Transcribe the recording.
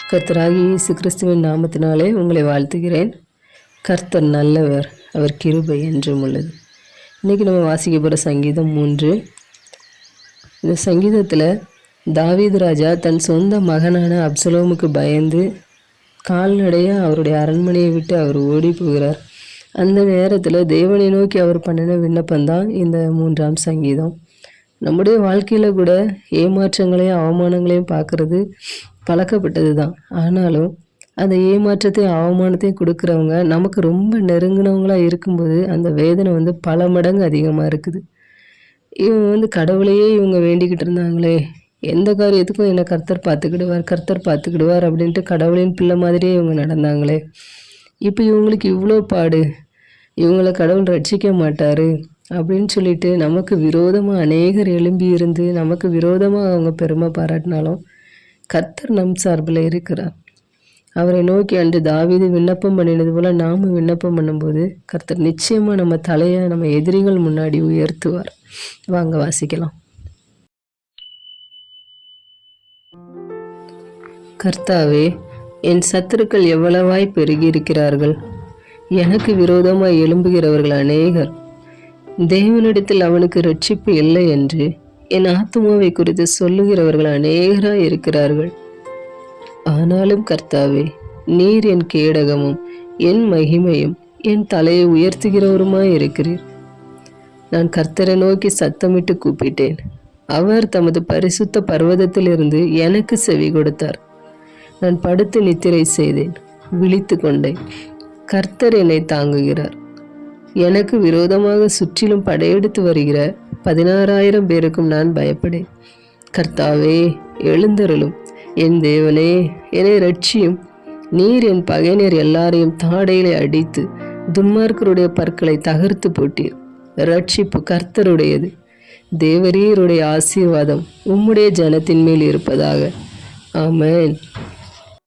கர்த்தராகிய இயேசு கிறிஸ்துவின் நாமத்தினாலே உங்களை வாழ்த்துகிறேன். கர்த்தர் நல்லவர், அவர் கிருபை என்றும் உள்ளது. இன்றைக்கி நம்ம வாசிக்க போகிற சங்கீதம் 3. இந்த சங்கீதத்தில் தாவீது ராஜா தன் சொந்த மகனான அப்சலோமுக்கு பயந்து கால்நடையாக அவருடைய அரண்மனையை விட்டு அவர் ஓடி போகிறார். அந்த நேரத்தில் தேவனை நோக்கி அவர் பண்ணின விண்ணப்பம்தான் இந்த 3ஆம் சங்கீதம். நம்முடைய வாழ்க்கையில் கூட ஏமாற்றங்களையும் அவமானங்களையும் பார்க்குறது பழக்கப்பட்டது தான். ஆனாலும் அந்த ஏமாற்றத்தையும் அவமானத்தையும் கொடுக்குறவங்க நமக்கு ரொம்ப நெருங்கினவங்களாக இருக்கும்போது அந்த வேதனை பல மடங்கு அதிகமாக இருக்குது. இவங்க கடவுளையே இவங்க வேண்டிக்கிட்டு இருந்தாங்களே, எந்த காரியத்துக்கும் என்னை கர்த்தர் பார்த்துக்கிடுவார் அப்படின்ட்டு கடவுளின் பிள்ளை மாதிரியே இவங்க நடந்தாங்களே, இப்போ இவங்களுக்கு இவ்வளோ பாடு, இவங்களை கடவுள் ரட்சிக்க மாட்டார் அப்படின்னு சொல்லிட்டு நமக்கு விரோதமாக அநேகர் எழும்பி இருந்து நமக்கு விரோதமாக அவங்க பெருமை பாராட்டினாலும் கர்த்தர் நம் சார்பில் இருக்கிறார். அவரை நோக்கி அன்று தாவீது விண்ணப்பம் பண்ணினது போல் நாம் விண்ணப்பம் பண்ணும்போது கர்த்தர் நிச்சயமாக நம்ம தலையை நம்ம எதிரிகள் முன்னாடி உயர்த்துவார். வாங்க வாசிக்கலாம். கர்த்தாவே, என் சத்துருக்கள் எவ்வளவாய் பெருகி இருக்கிறார்கள், எனக்கு விரோதமாய் எழும்புகிறவர்கள் அநேகர். தேவனிடத்தில் அவனுக்கு ரட்சிப்பு இல்லை என்று என் ஆத்துமாவை குறித்து சொல்லுகிறவர்கள் அநேகராய் இருக்கிறார்கள். ஆனாலும் கர்த்தாவே, நீர் என் கேடகமும் என் மகிமையும் என் தலையை உயர்த்துகிறவருமாய் இருக்கிறீர். நான் கர்த்தரை நோக்கி சத்தமிட்டு கூப்பிட்டேன். அவர் தமது பரிசுத்த பர்வதத்திலிருந்து எனக்கு செவி கொடுத்தார். நான் படுத்து நித்திரை செய்தேன், விழித்து கொண்டேன். கர்த்தர் என்னை தாங்குகிறார். எனக்கு விரோதமாக சுற்றிலும் படையெடுத்து வருகிற 16,000 பேருக்கும் நான் பயப்படேன். கர்த்தாவே, எழுந்தருளும். என் தேவனே, என்னை ரட்சியும். நீர் என் பகைஞர் எல்லாரையும் தாடையிலே அடித்து துன்மார்க்கருடைய பற்களை தகர்த்து போட்டீர். ரட்சிப்பு கர்த்தருடையது. தேவரீருடைய ஆசீர்வாதம் உம்முடைய ஜனத்தின் மேல் இருப்பதாக. ஆமென்.